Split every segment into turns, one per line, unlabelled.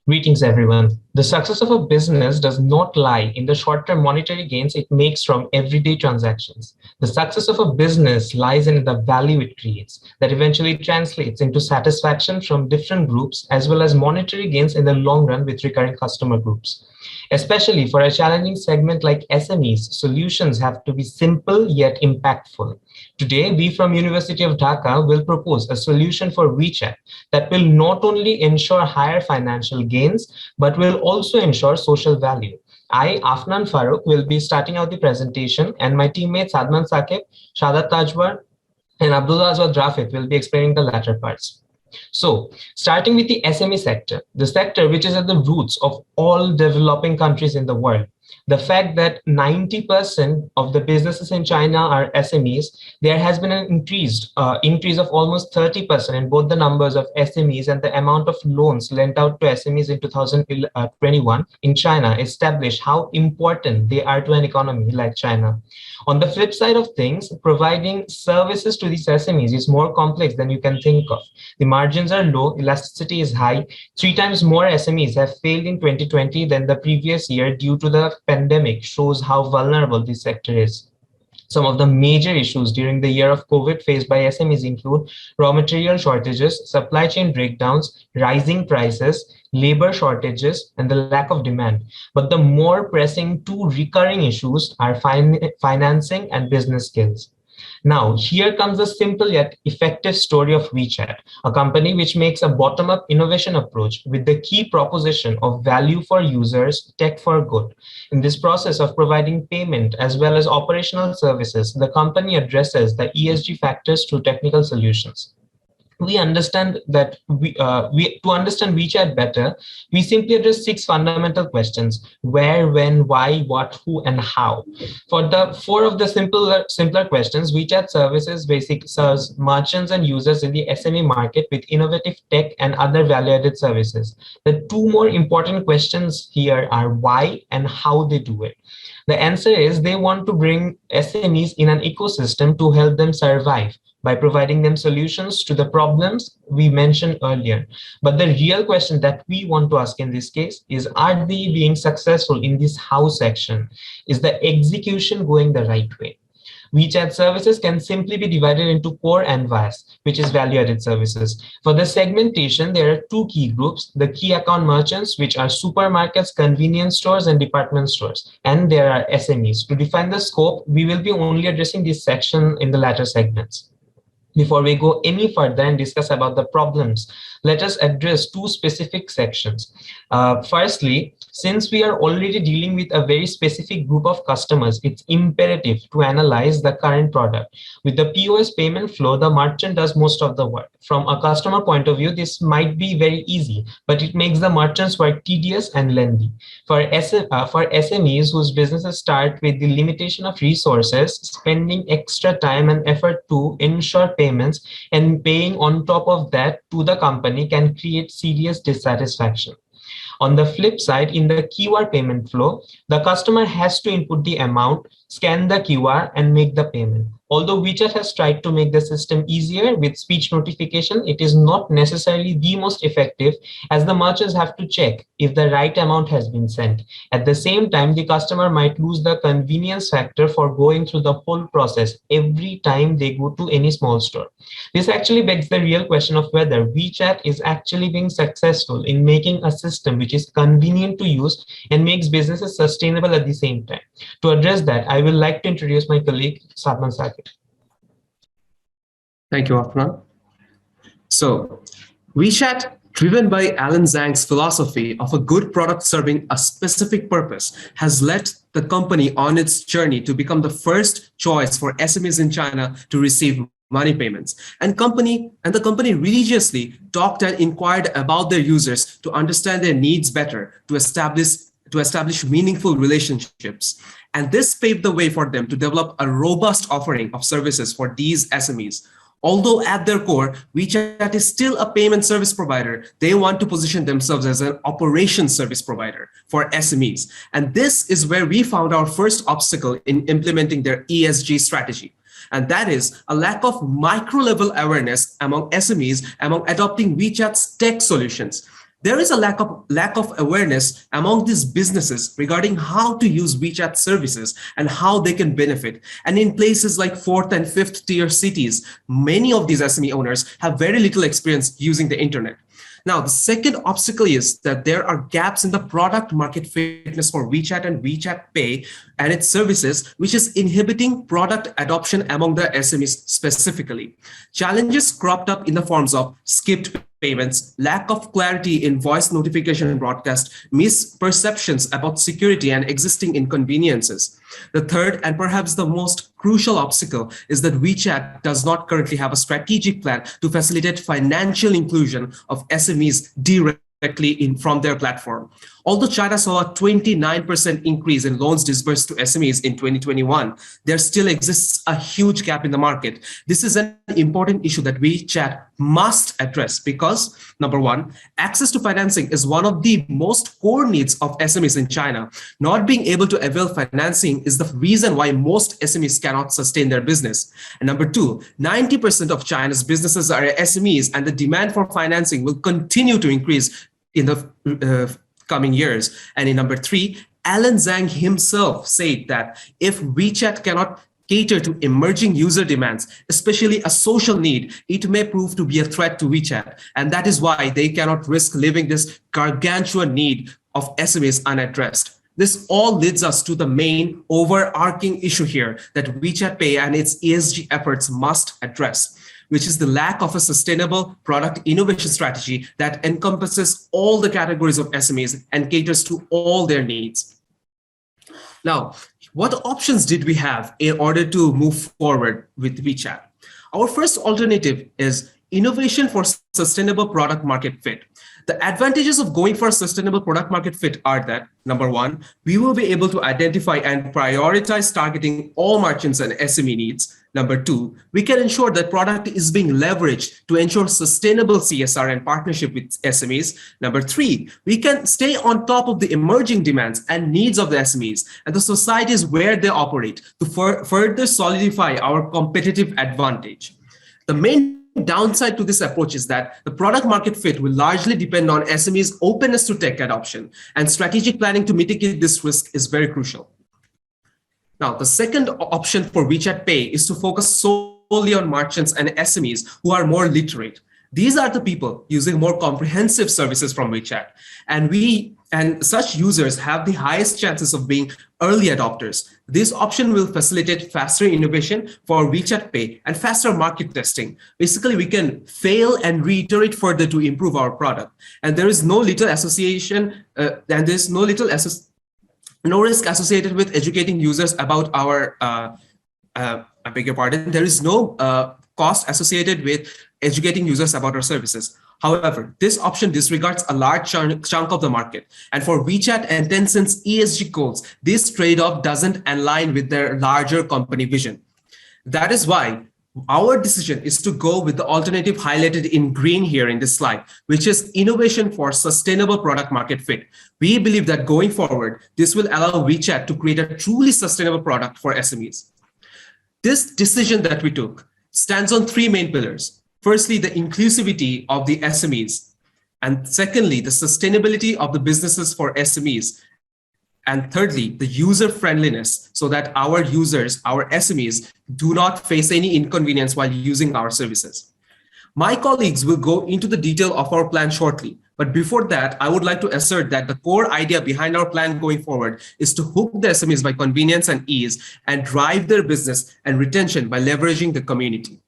Greetings, everyone. The success of a business does not lie in the short-term monetary gains it makes from everyday transactions. The success of a business lies in the value it creates that eventually translates into satisfaction from different groups as well as monetary gains in the long run with recurring customer groups. Especially for a challenging segment like SMEs, solutions have to be simple yet impactful. Today, we from University of Dhaka will propose a solution for WeChat that will not only ensure higher financial gains, but will also ensure social value. I, Afnan Farooq, will be starting out the presentation, and my teammates Adnan Saqib, Shadat Tajwar, and Abdullah Azwad Rafit will be explaining the latter parts. So, starting with the SME sector, the sector which is at the roots of all developing countries in the world. The fact that 90% of the businesses in China are SMEs, there has been an increase of almost 30% in both the numbers of SMEs and the amount of loans lent out to SMEs in 2021 in China establish how important they are to an economy like China. On the flip side of things, providing services to these SMEs is more complex than you can think of. The margins are low, elasticity is high. 3 times more SMEs have failed in 2020 than the previous year due to the pandemic, shows how vulnerable this sector is. Some of the major issues during the year of COVID faced by SMEs include raw material shortages, supply chain breakdowns, rising prices, labor shortages, and the lack of demand. But the more pressing two recurring issues are financing and business skills. Now, here comes the simple yet effective story of WeChat, a company which makes a bottom-up innovation approach with the key proposition of value for users, tech for good. In this process of providing payment as well as operational services, the company addresses the ESG factors through technical solutions. We understand that to understand WeChat better, we simply address 6 fundamental questions: where, when, why, what, who, and how. For the 4 of the simpler questions, WeChat serves merchants and users in the SME market with innovative tech and other value-added services. The 2 more important questions here are why and how they do it. The answer is they want to bring SMEs in an ecosystem to help them survive by providing them solutions to the problems we mentioned earlier. But the real question that we want to ask in this case is, are they being successful in this how section? Is the execution going the right way? WeChat services can simply be divided into core and VAS, which is value-added services. For the segmentation, there are 2 key groups: the key account merchants, which are supermarkets, convenience stores, and department stores. And there are SMEs. To define the scope, we will be only addressing this section in the latter segments. Before we go any further and discuss about the problems, let us address 2 specific sections. Firstly, since we are already dealing with a very specific group of customers, it's imperative to analyze the current product. With the POS payment flow, the merchant does most of the work. From a customer point of view, this might be very easy, but it makes the merchant's work tedious and lengthy. For SMEs whose businesses start with the limitation of resources, spending extra time and effort to ensure payments and paying on top of that to the company can create serious dissatisfaction. On the flip side, in the QR payment flow, the customer has to input the amount, scan the QR, and make the payment. Although WeChat has tried to make the system easier with speech notification, it is not necessarily the most effective, as the merchants have to check if the right amount has been sent. At the same time, the customer might lose the convenience factor for going through the whole process every time they go to any small store. This actually begs the real question of whether WeChat is actually being successful in making a system which is convenient to use and makes businesses sustainable at the same time. To address that, I would like to introduce my colleague, Sadman Saqib.
Thank you, Afnan. So, WeChat, driven by Alan Zhang's philosophy of a good product serving a specific purpose, has led the company on its journey to become the first choice for SMEs in China to receive money payments. And the company religiously talked and inquired about their users to understand their needs better, to establish meaningful relationships. And this paved the way for them to develop a robust offering of services for these SMEs. Although at their core, WeChat is still a payment service provider, they want to position themselves as an operations service provider for SMEs. And this is where we found our first obstacle in implementing their ESG strategy. And that is a lack of micro-level awareness among SMEs among adopting WeChat's tech solutions. There is a lack of awareness among these businesses regarding how to use WeChat services and how they can benefit. And in places like fourth and fifth tier cities, many of these SME owners have very little experience using the internet. Now, the second obstacle is that there are gaps in the product market fitness for WeChat and WeChat Pay and its services, which is inhibiting product adoption among the SMEs specifically. Challenges cropped up in the forms of skipped payments, lack of clarity in voice notification broadcast, misperceptions about security and existing inconveniences. The third and perhaps the most crucial obstacle is that WeChat does not currently have a strategic plan to facilitate financial inclusion of SMEs directly from their platform. Although China saw a 29% increase in loans disbursed to SMEs in 2021, there still exists a huge gap in the market. This is an important issue that WeChat must address because, number one, access to financing is one of the most core needs of SMEs in China. Not being able to avail financing is the reason why most SMEs cannot sustain their business. And number two, 90% of China's businesses are SMEs, and the demand for financing will continue to increase in the coming years. And in number three, Alan Zhang himself said that if WeChat cannot cater to emerging user demands, especially a social need, it may prove to be a threat to WeChat. And that is why they cannot risk leaving this gargantuan need of SMEs unaddressed. This all leads us to the main overarching issue here that WeChat Pay and its ESG efforts must address, which is the lack of a sustainable product innovation strategy that encompasses all the categories of SMEs and caters to all their needs. Now, what options did we have in order to move forward with WeChat? Our first alternative is innovation for sustainable product market fit. The advantages of going for a sustainable product market fit are that, number one, we will be able to identify and prioritize targeting all merchants and SME needs. Number two, we can ensure that product is being leveraged to ensure sustainable CSR and partnership with SMEs. Number three, we can stay on top of the emerging demands and needs of the SMEs and the societies where they operate to further solidify our competitive advantage. The main downside to this approach is that the product market fit will largely depend on SMEs' openness to tech adoption, and strategic planning to mitigate this risk is very crucial. Now, the second option for WeChat Pay is to focus solely on merchants and SMEs who are more literate. These are the people using more comprehensive services from WeChat, and such users have the highest chances of being early adopters. This option will facilitate faster innovation for WeChat Pay and faster market testing. Basically, we can fail and reiterate further to improve our product. And there is no little association, and there's no risk associated with educating users about our, I beg your pardon, there is no cost associated with educating users about our services. However, this option disregards a large chunk of the market. And for WeChat and Tencent's ESG goals, this trade-off doesn't align with their larger company vision. That is why our decision is to go with the alternative highlighted in green here in this slide, which is innovation for sustainable product market fit. We believe that going forward, this will allow WeChat to create a truly sustainable product for SMEs. This decision that we took stands on three main pillars. Firstly, the inclusivity of the SMEs. And secondly, the sustainability of the businesses for SMEs. And thirdly, the user friendliness so that our users, our SMEs, do not face any inconvenience while using our services. My colleagues will go into the detail of our plan shortly. But before that, I would like to assert that the core idea behind our plan going forward is to hook the SMEs by convenience and ease and drive their business and retention by leveraging the community.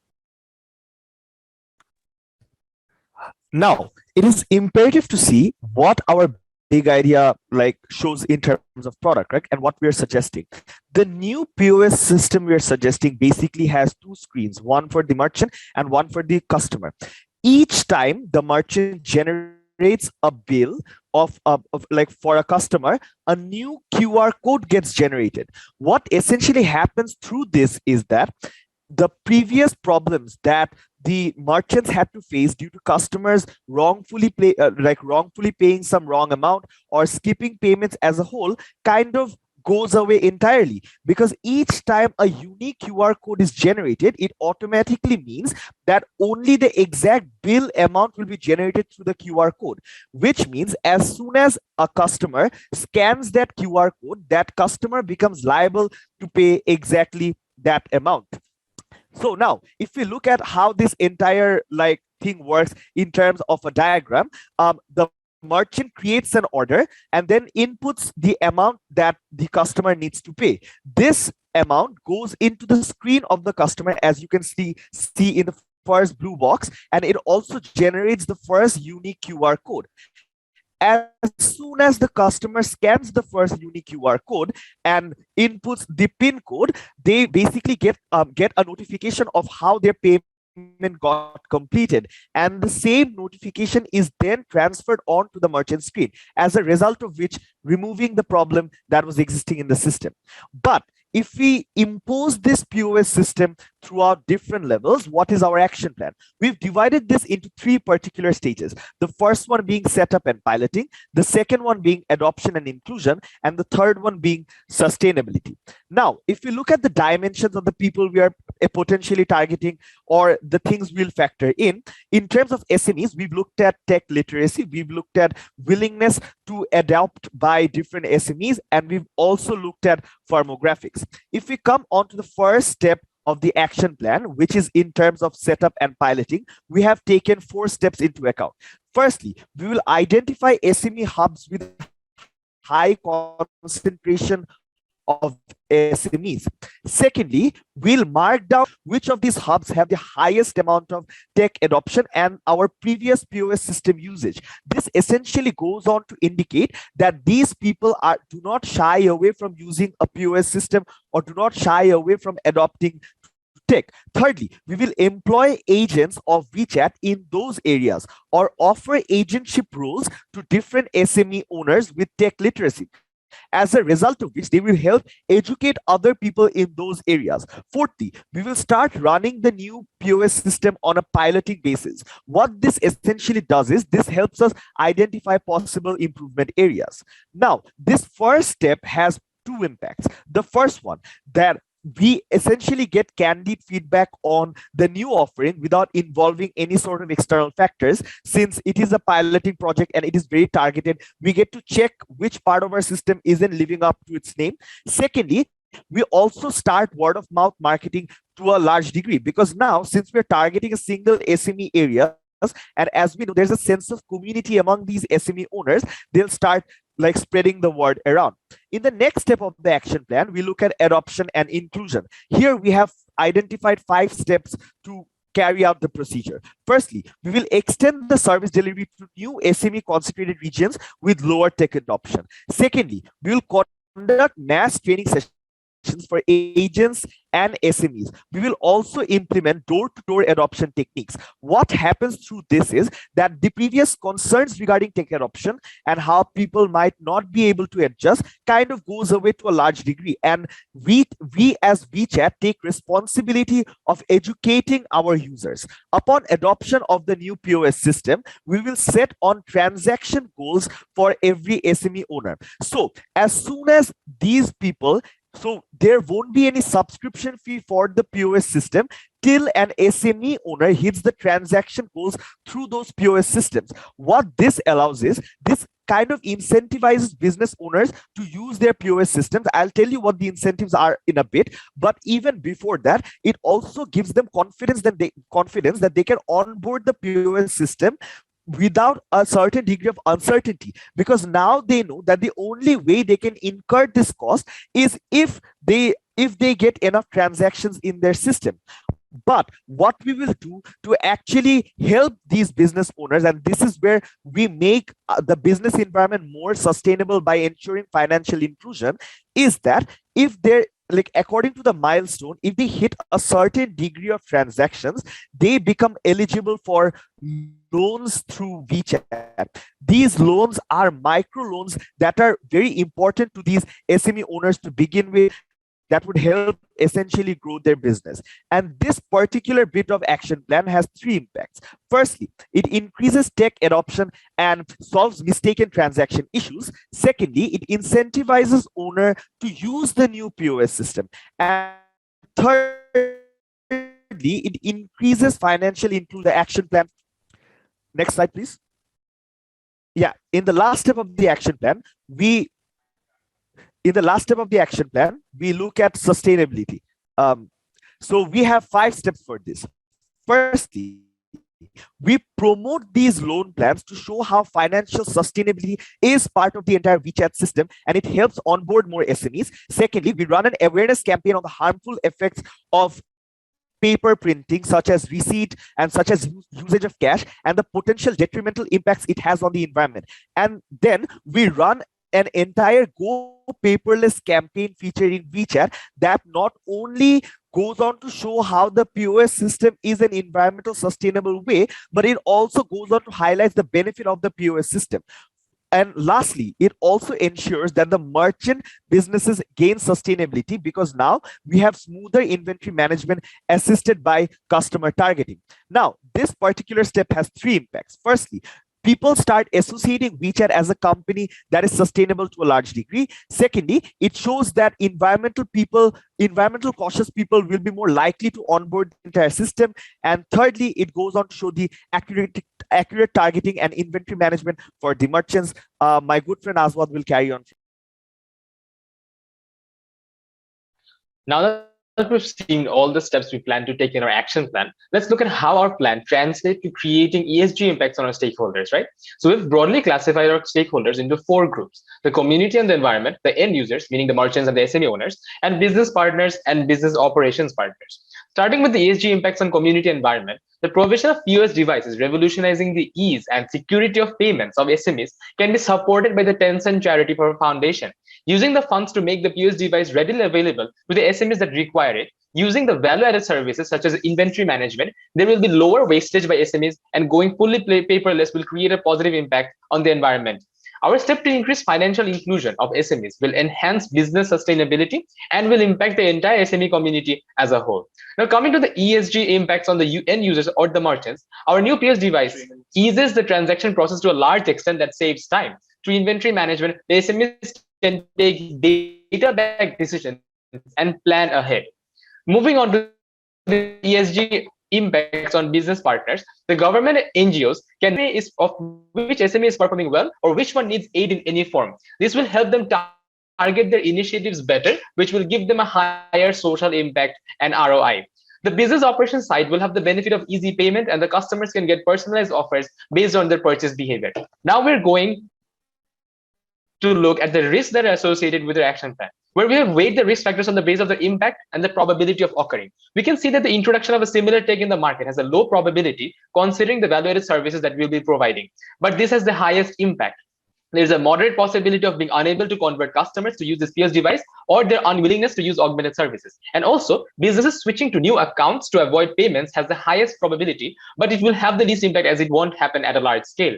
Now, it is imperative to see what our big idea shows in terms of product, right? And what we are suggesting. The new POS system we are suggesting basically has two screens, one for the merchant and one for the customer. Each time the merchant generates a bill for a customer, a new QR code gets generated. What essentially happens through this is that the previous problems that the merchants had to face due to customers wrongfully paying some wrong amount or skipping payments as a whole kind of goes away entirely, because each time a unique QR code is generated, it automatically means that only the exact bill amount will be generated through the QR code, which means as soon as a customer scans that QR code, that customer becomes liable to pay exactly that amount. So now, if we look at how this entire thing works in terms of a diagram, the merchant creates an order and then inputs the amount that the customer needs to pay. This amount goes into the screen of the customer, as you can see in the first blue box, and it also generates the first unique QR code. As soon as the customer scans the first unique QR code and inputs the PIN code, they basically get a notification of how their payment got completed, and the same notification is then transferred on to the merchant screen, as a result of which removing the problem that was existing in the system. But if we impose this POS system throughout different levels, what is our action plan? We've divided this into 3 particular stages. The first one being setup and piloting, the second one being adoption and inclusion, and the third one being sustainability. Now, if we look at the dimensions of the people we are potentially targeting, or the things we'll factor in terms of SMEs, we've looked at tech literacy, we've looked at willingness to adopt by different SMEs, and we've also looked at firmographics. If we come on to the first step of the action plan, which is in terms of setup and piloting, we have taken 4 steps into account. Firstly, we will identify SME hubs with high concentration of SMEs. Secondly, we'll mark down which of these hubs have the highest amount of tech adoption and our previous POS system usage. This essentially goes on to indicate that these people do not shy away from using a POS system or do not shy away from adopting tech. Thirdly, we will employ agents of WeChat in those areas or offer agentship roles to different SME owners with tech literacy, as a result of which they will help educate other people in those areas. Fourthly, we will start running the new POS system on a piloting basis. What this essentially does is this helps us identify possible improvement areas. Now, this first step has 2 impacts. The first one, that we essentially get candid feedback on the new offering without involving any sort of external factors. Since it is a piloting project and it is very targeted, we get to check which part of our system isn't living up to its name. Secondly, we also start word of mouth marketing to a large degree, because now, since we're targeting a single SME area, and as we know, there's a sense of community among these SME owners, they'll start spreading the word around. In the next step of the action plan, we look at adoption and inclusion. Here we have identified 5 steps to carry out the procedure. Firstly, we will extend the service delivery to new SME concentrated regions with lower tech adoption. Secondly, we will conduct mass training sessions for agents and SMEs. We will also implement door-to-door adoption techniques. What happens through this is that the previous concerns regarding tech adoption and how people might not be able to adjust kind of goes away to a large degree. And we as WeChat take responsibility of educating our users. Upon adoption of the new POS system, we will set on transaction goals for every SME owner. So as soon as these people, so there won't be any subscription fee for the POS system till an SME owner hits the transaction goals through those POS systems. What this allows is, this kind of incentivizes business owners to use their POS systems. I'll tell you what the incentives are in a bit, but even before that, it also gives them confidence that they can onboard the POS system without a certain degree of uncertainty, because now they know that the only way they can incur this cost is if they get enough transactions in their system. But what we will do to actually help these business owners, and this is where we make the business environment more sustainable by ensuring financial inclusion, is that if they're according to the milestone, if they hit a certain degree of transactions, they become eligible for loans through WeChat. These loans are micro loans that are very important to these SME owners to begin with. that would help essentially grow their business. And this particular bit of action plan has three impacts. Firstly, it increases tech adoption and solves mistaken transaction issues. Secondly, it incentivizes owner to use the new POS system. And thirdly, it increases financial into the action plan. Next slide, please. Yeah, in the last step of the action plan, we look at sustainability. So we have 5 steps for this. Firstly, we promote these loan plans to show how financial sustainability is part of the entire WeChat system and it helps onboard more SMEs. Secondly, we run an awareness campaign on the harmful effects of paper printing, such as receipt and such as usage of cash, and the potential detrimental impacts it has on the environment. And then we run an entire Go Paperless campaign featuring WeChat that not only goes on to show how the POS system is an environmental sustainable way, but it also goes on to highlight the benefit of the POS system. And lastly, it also ensures that the merchant businesses gain sustainability because now we have smoother inventory management assisted by customer targeting. Now, this particular step has 3 impacts. Firstly, people start associating WeChat as a company that is sustainable to a large degree. Secondly, it shows that environmental cautious people will be more likely to onboard the entire system. And thirdly, it goes on to show the accurate targeting and inventory management for the merchants. My good friend Aswad will carry on.
Now that we've seen all the steps we plan to take in our action plan, let's look at how our plan translates to creating ESG impacts on our stakeholders, right? So we've broadly classified our stakeholders into 4 groups: the community and the environment, the end users, meaning the merchants and the SME owners, and business partners and business operations partners. Starting with the ESG impacts on community environment, the provision of POS devices revolutionizing the ease and security of payments of SMEs can be supported by the Tencent Charity Foundation. Using the funds to make the POS device readily available to the SMEs that require it, using the value-added services such as inventory management, there will be lower wastage by SMEs, and going fully paperless will create a positive impact on the environment. Our step to increase financial inclusion of SMEs will enhance business sustainability and will impact the entire SME community as a whole. Now, coming to the ESG impacts on the end users or the merchants, our new POS device eases the transaction process to a large extent that saves time. Through inventory management, the SMEs can take data-backed decisions and plan ahead. Moving on to the ESG impacts on business partners, the government and NGOs can say of which SME is performing well or which one needs aid in any form. This will help them target their initiatives better, which will give them a higher social impact and ROI. The business operations side will have the benefit of easy payment, and the customers can get personalized offers based on their purchase behavior. Now we're going to look at the risks that are associated with their action plan, where we have weighed the risk factors on the basis of the impact and the probability of occurring. We can see that the introduction of a similar tech in the market has a low probability considering the value-added services that we'll be providing, but this has the highest impact. There's a moderate possibility of being unable to convert customers to use this POS device or their unwillingness to use augmented services. And also, businesses switching to new accounts to avoid payments has the highest probability, but it will have the least impact as it won't happen at a large scale.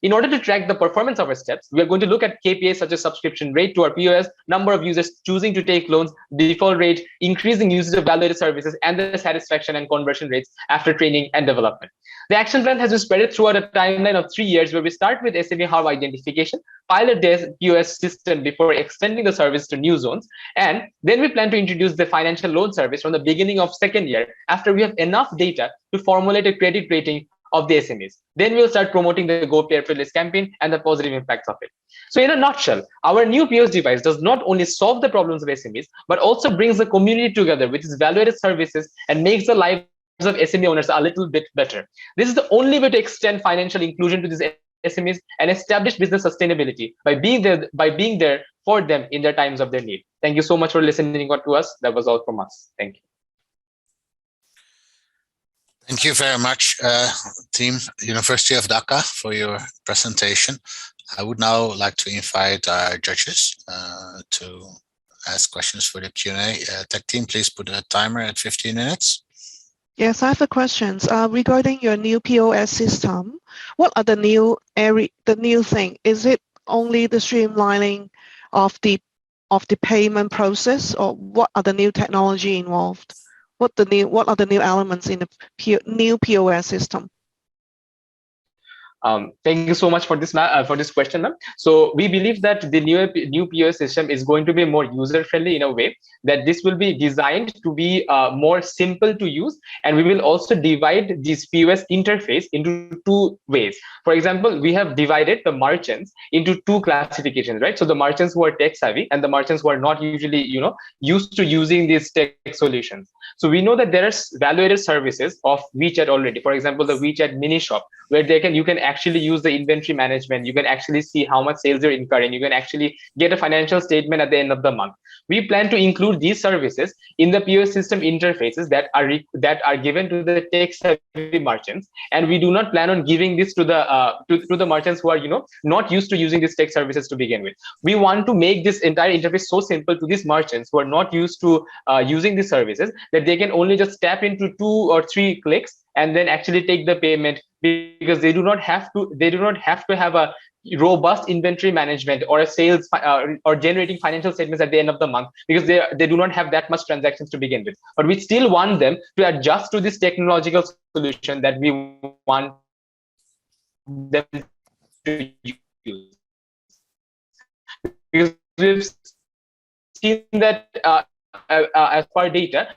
In order to track the performance of our steps, we are going to look at KPIs such as subscription rate to our POS, number of users choosing to take loans, default rate, increasing usage of value-added services, and the satisfaction and conversion rates after training and development. The action plan has been spread throughout a timeline of 3 years, where we start with SME hub identification, pilot the POS system before extending the service to new zones, and then we plan to introduce the financial loan service from the beginning of 2nd year after we have enough data to formulate a credit rating of the SMEs. Then we'll start promoting the Go Paperless campaign and the positive impacts of it. So in a nutshell, our new POS device does not only solve the problems of SMEs, but also brings the community together with its value-added services and makes the lives of SME owners a little bit better. This is the only way to extend financial inclusion to these SMEs and establish business sustainability by being there for them in their times of their need. Thank you so much for listening to us. That was all from us. Thank you.
Thank you very much, team University of Dhaka, for your presentation. I would now like to invite our judges to ask questions for the Q&A. Tech team, please put a timer at 15 minutes.
Yes, I have a question. Regarding your new POS system, what are the new thing? Is it only the streamlining of the of the payment process, or what are the new technology involved? What are the new elements in the new POS system?
Thank you so much for this question, ma'am. So we believe that the new POS system is going to be more user friendly in a way that this will be designed to be more simple to use, and we will also divide this POS interface into two ways. For example, we have divided the merchants into two classifications, right? So the merchants who are tech savvy and the merchants who are not usually used to using these tech solutions. So we know that there are value-added services of WeChat already. For example, the WeChat mini shop, where you can actually use the inventory management. You can actually see how much sales you're incurring. You can actually get a financial statement at the end of the month. We plan to include these services in the POS system interfaces that are given to the tech-savvy merchants, and we do not plan on giving this to the merchants who are not used to using these tech services to begin with. We want to make this entire interface so simple to these merchants who are not used to using these services that they can only just tap into 2 or 3 clicks and then actually take the payment, because they do not have to have a robust inventory management or a sales or generating financial statements at the end of the month, because they do not have that much transactions to begin with. But we still want them to adjust to this technological solution that we want them to use, because we've seen that as per data,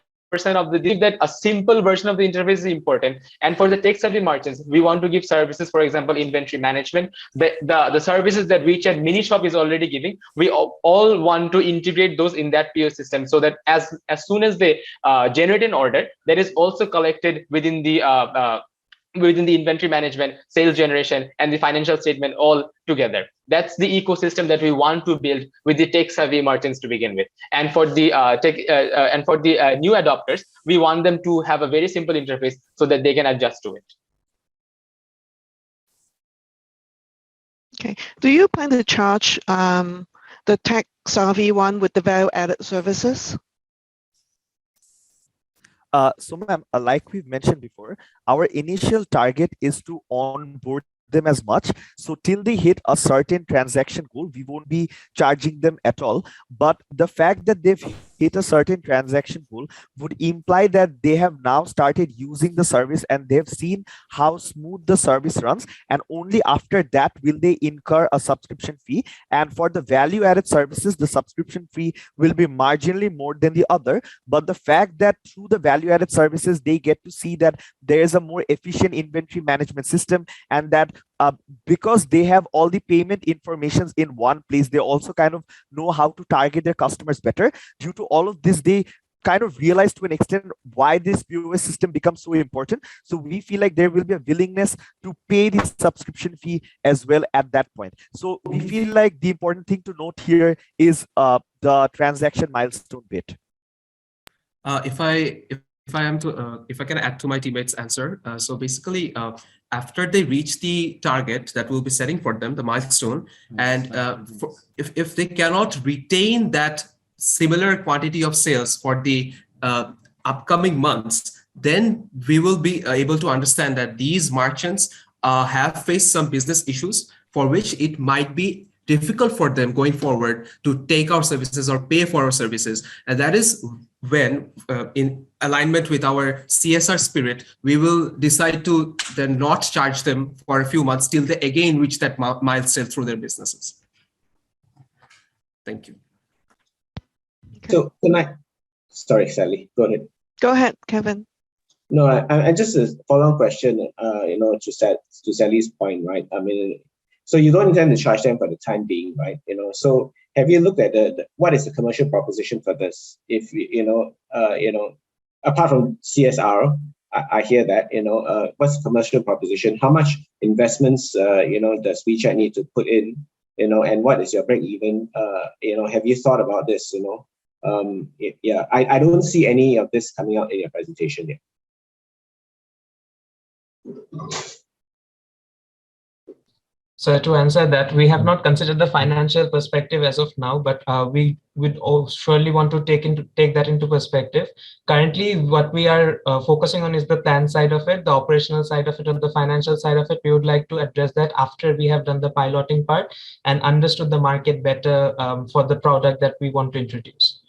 of the that a simple version of the interface is important. And for the tech savvy merchants, we want to give services, for example, inventory management, the services that WeChat mini shop is already giving. We all want to integrate those in that POS system, so that as soon as they generate an order, that is also collected within the inventory management, sales generation, and the financial statement all together. That's the ecosystem that we want to build with the tech-savvy merchants to begin with. And for the new adopters, we want them to have a very simple interface so that they can adjust to it.
Okay. Do you plan to charge the tech-savvy one with the value-added services?
So ma'am, like we've mentioned before, our initial target is to onboard them as much. So till they hit a certain transaction goal, we won't be charging them at all. But the fact that they've hit a certain transaction goal would imply that they have now started using the service and they've seen how smooth the service runs. And only after that will they incur a subscription fee. And for the value added services, the subscription fee will be marginally more than the other. But the fact that through the value added services, they get to see that there is a more efficient inventory management system, and that because they have all the payment informations in one place, they also kind of know how to target their customers better. Due to all of this, they kind of realize to an extent why this POS system becomes so important. So we feel like there will be a willingness to pay the subscription fee as well at that point. So we feel like the important thing to note here is the transaction milestone bit.
If I can add to my teammates' answer, so basically, after they reach the target that we'll be setting for them, the milestone, and if they cannot retain that similar quantity of sales for the upcoming months, then we will be able to understand that these merchants have faced some business issues for which it might be difficult for them going forward to take our services or pay for our services. And that is when, in alignment with our CSR spirit, we will decide to then not charge them for a few months till they again reach that milestone through their businesses. Thank you.
So can I, sorry, Sally, go ahead.
Go ahead, Kevin.
No, I just a follow-on question, to Sally's point, right? I mean, so you don't intend to charge them for the time being, right? So have you looked at what is the commercial proposition for this? If apart from CSR, I hear that, what's the commercial proposition? How much investments, does WeChat need to put in, and what is your break even? Have you thought about this? I don't see any of this coming out in your presentation yet.
So to answer that, we have not considered the financial perspective as of now, but we would surely want to take that into perspective. Currently, what we are focusing on is the plan side of it, the operational side of it, or the financial side of it. We would like to address that after we have done the piloting part and understood the market better for the product that we want to introduce.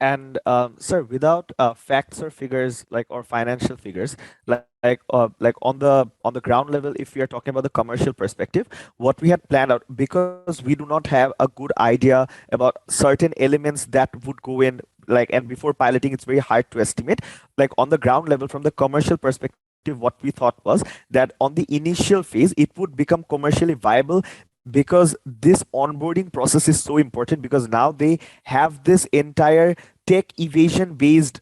And sir, without facts or figures like or financial figures, like on the ground level, if we are talking about the commercial perspective, what we had planned out, because we do not have a good idea about certain elements that would go in, like, and before piloting, it's very hard to estimate. Like on the ground level, from the commercial perspective, what we thought was that on the initial phase, it would become commercially viable because this onboarding process is so important, because now they have this entire tech evasion based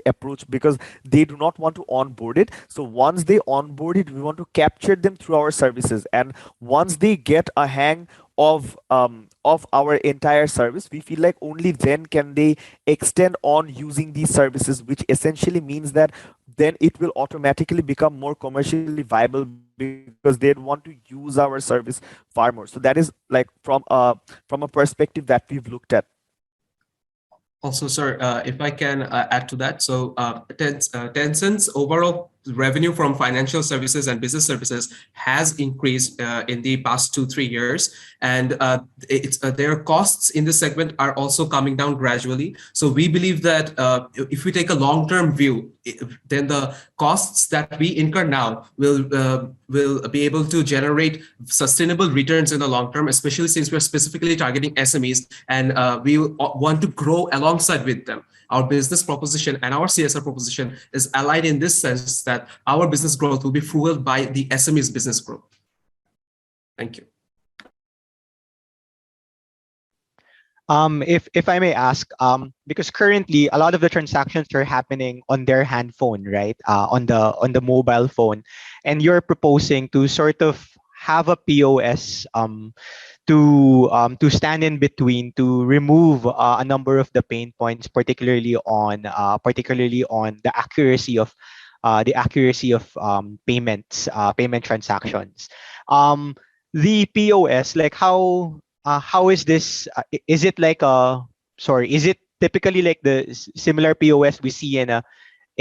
approach, because they do not want to onboard it. So once they onboard it, we want to capture them through our services, and once they get a hang of our entire service, we feel like only then can they extend on using these services, which essentially means that then it will automatically become more commercially viable, because they'd want to use our service far more. So that is like from a perspective that we've looked at.
Also, sir, if I can add to that. So Tencent's overall revenue from financial services and business services has increased in the past 2-3 years, and their costs in this segment are also coming down gradually. So we believe that if we take a long-term view, then the costs that we incur now will be able to generate sustainable returns in the long term, especially since we're specifically targeting SMEs, and we want to grow alongside with them. Our business proposition and our CSR proposition is allied in this sense that our business growth will be fueled by the SME's business growth. Thank you.
If I may ask, because currently a lot of the transactions are happening on their handphone, right? On the mobile phone, and you're proposing to sort of have a POS to stand in between, to remove a number of the pain points, particularly on the accuracy of payment transactions. The POS, like how is this? Is it like is it typically like the similar POS we see in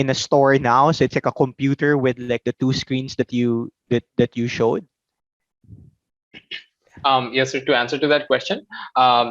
a store now? So it's like a computer with like the two screens that you showed.
Yes, sir, to answer to that question,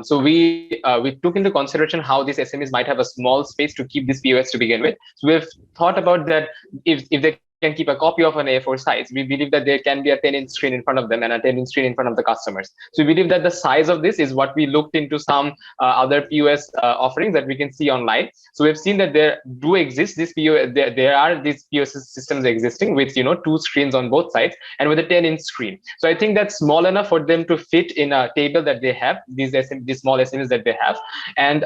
so we took into consideration how these SMEs might have a small space to keep this POS to begin with. So we've thought about that if they can keep a copy of an A4 size, we believe that there can be a 10-inch screen in front of them and a 10-inch screen in front of the customers. So we believe that the size of this is what we looked into some other POS offerings that we can see online. So we've seen that there do exist this POS, there are these POS systems existing with two screens on both sides and with a 10-inch screen. So I think that's small enough for them to fit in a table that they have, these small SMEs that they have. And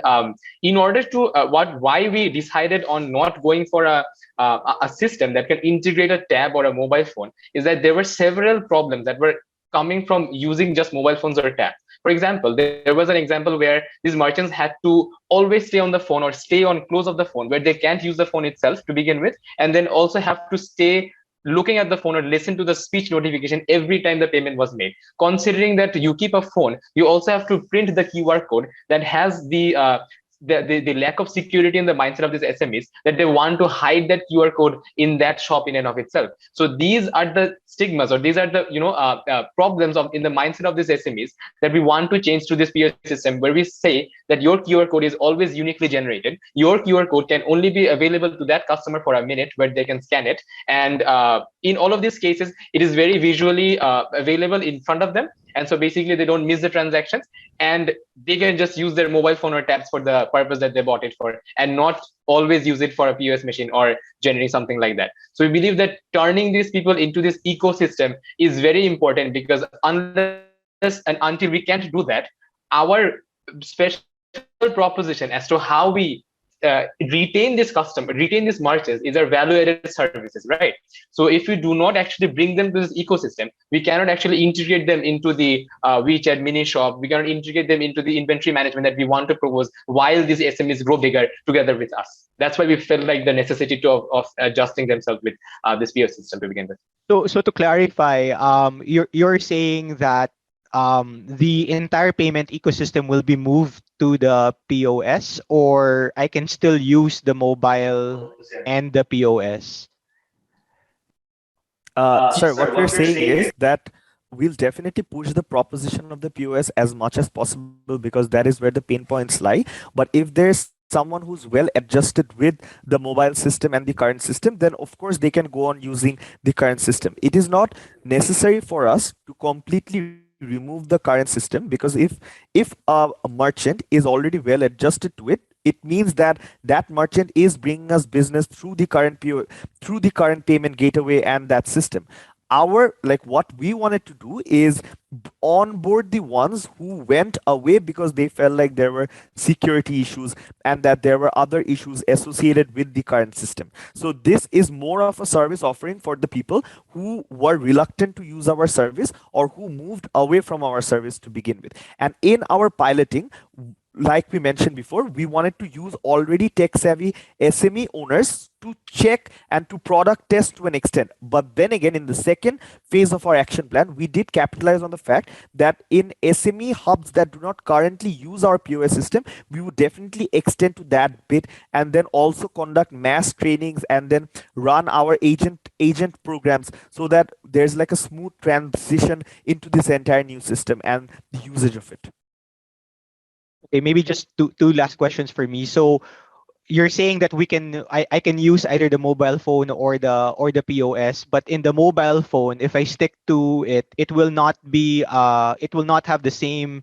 in order to why we decided on not going for a system that can integrate a tab or a mobile phone is that there were several problems that were coming from using just mobile phones or tabs. For example, there was an example where these merchants had to always stay on the phone or stay on close of the phone, where they can't use the phone itself to begin with, and then also have to stay looking at the phone or listen to the speech notification every time the payment was made. Considering that you keep a phone, you also have to print the QR code that has the lack of security in the mindset of these SMEs, that they want to hide that QR code in that shop in and of itself. So these are the stigmas, or these are the problems in the mindset of these SMEs that we want to change to this POS system, where we say that your QR code is always uniquely generated. Your QR code can only be available to that customer for a minute, where they can scan it, and in all of these cases, it is very visually available in front of them. And so basically they don't miss the transactions, and they can just use their mobile phone or tabs for the purpose that they bought it for, and not always use it for a POS machine or generating something like that. So we believe that turning these people into this ecosystem is very important, because unless and until we can't do that, our special proposition as to how we retain this customer, retain these merchants is our value-added services, right? So if we do not actually bring them to this ecosystem, we cannot actually integrate them into the WeChat mini shop. We cannot integrate them into the inventory management that we want to propose while these SMEs grow bigger together with us. That's why we felt like the necessity of adjusting themselves with this PO system to begin with.
So to clarify, you're saying that the entire payment ecosystem will be moved to the POS, or I can still use the mobile and the POS?
Sir, what we're saying is that we'll definitely push the proposition of the POS as much as possible because that is where the pain points lie. But if there's someone who's well adjusted with the mobile system and the current system, then of course they can go on using the current system. It is not necessary for us to completely remove the current system, because if a merchant is already well adjusted to it, it means that that merchant is bringing us business through the current through the current payment gateway and that system. Our, like, what we wanted to do is onboard the ones who went away because they felt like there were security issues and that there were other issues associated with the current system. So this is more of a service offering for the people who were reluctant to use our service or who moved away from our service to begin with. And in our piloting, like we mentioned before, we wanted to use already tech-savvy SME owners to check and to product test to an extent. But then again, in the second phase of our action plan, we did capitalize on the fact that in SME hubs that do not currently use our POS system, we would definitely extend to that bit and then also conduct mass trainings and then run our agent programs so that there's like a smooth transition into this entire new system and the usage of it.
Okay, maybe just two last questions for me. So you're saying that I can use either the mobile phone or the POS, but in the mobile phone, if I stick to it, it will not have the same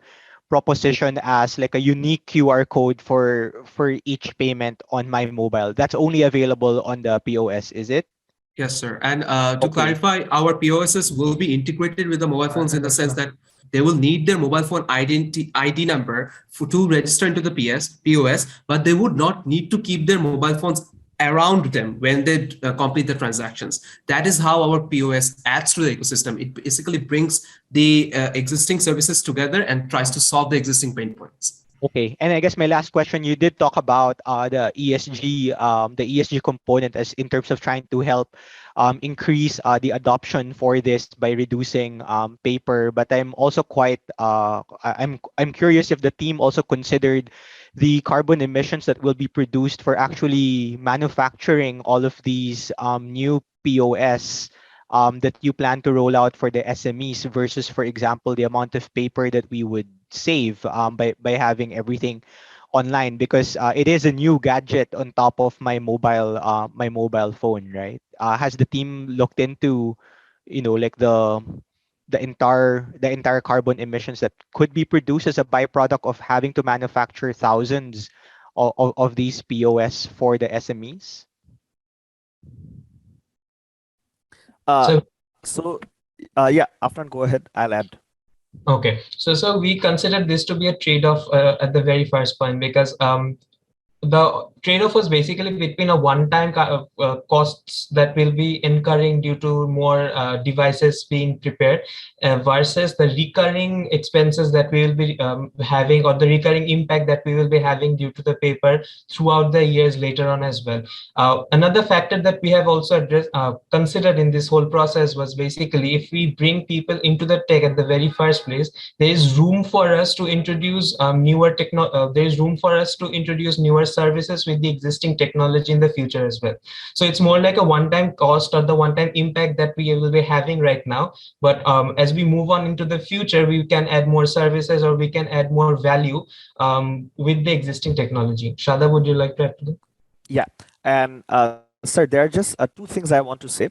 proposition as like a unique QR code for each payment on my mobile. That's only available on the POS, is it?
Yes, sir. And to clarify, our POSs will be integrated with the mobile phones in the sense that they will need their mobile phone ID number to register into the POS, but they would not need to keep their mobile phones around them when they complete the transactions. That is how our POS adds to the ecosystem. It basically brings the existing services together and tries to solve the existing pain points.
Okay, and I guess my last question, you did talk about the ESG component as in terms of trying to help increase the adoption for this by reducing paper. But I'm also I'm curious if the team also considered the carbon emissions that will be produced for actually manufacturing all of these new POS that you plan to roll out for the SMEs versus, for example, the amount of paper that we would save by having everything online, because it is a new gadget on top of my mobile phone, right? Has the team looked into, like the entire carbon emissions that could be produced as a byproduct of having to manufacture thousands of these POS for the SMEs?
Yeah, Afnan, go ahead. I'll add.
Okay, so we consider this to be a trade-off at the very first point, because the trade-off was basically between a one-time costs that will be incurring due to more devices being prepared versus the recurring expenses that we will be having, or the recurring impact that we will be having due to the paper throughout the years later on as well. Another factor that we have also considered in this whole process was basically, if we bring people into the tech at the very first place, there is room for us to introduce there is room for us to introduce newer services with the existing technology in the future as well. So it's more like a one-time cost or the one-time impact that we will be having right now. But as we move on into the future, we can add more services or we can add more value with the existing technology. Shada, would you like to add to that?
Yeah, and sir, there are just two things I want to say.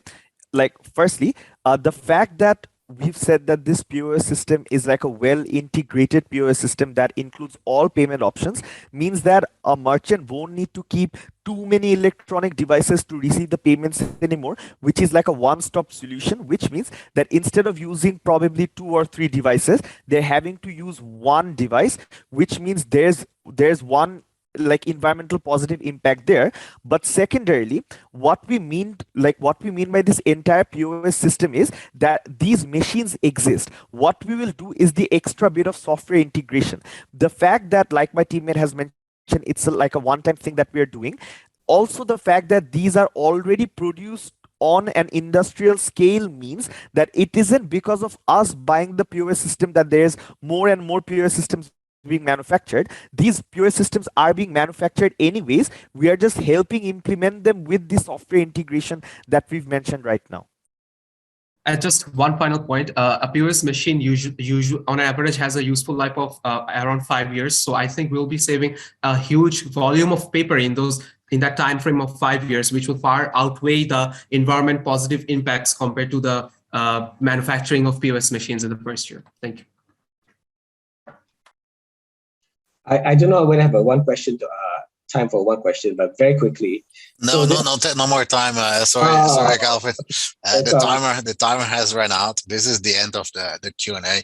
Like, firstly, the fact that we've said that this POS system is like a well-integrated POS system that includes all payment options means that a merchant won't need to keep too many electronic devices to receive the payments anymore, which is like a one-stop solution, which means that instead of using probably 2 or 3 devices, they're having to use one device, which means there's one like environmental positive impact there. But secondarily, what we mean by this entire POS system is that these machines exist. What we will do is the extra bit of software integration. The fact that, like my teammate has mentioned, it's like a one-time thing that we are doing. Also, the fact that these are already produced on an industrial scale means that it isn't because of us buying the POS system that there's more and more POS systems being manufactured. These POS systems are being manufactured anyways. We are just helping implement them with the software integration that we've mentioned right now.
Just one final point, a POS machine usually on average has a useful life of around 5 years. So I think we'll be saving a huge volume of paper in that time frame of 5 years, which will far outweigh the environment positive impacts compared to the manufacturing of POS machines in the first year. Thank you.
I do not want to have time for one question, but very quickly.
No more time. Sorry, Calvin. The timer has run out. This is the end of the Q&A.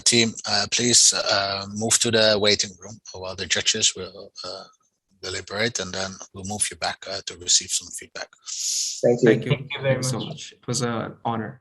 Team, please move to the waiting room while the judges will deliberate, and then we'll move you back to receive some feedback.
Thank you.
Thank you very much. It was an honor.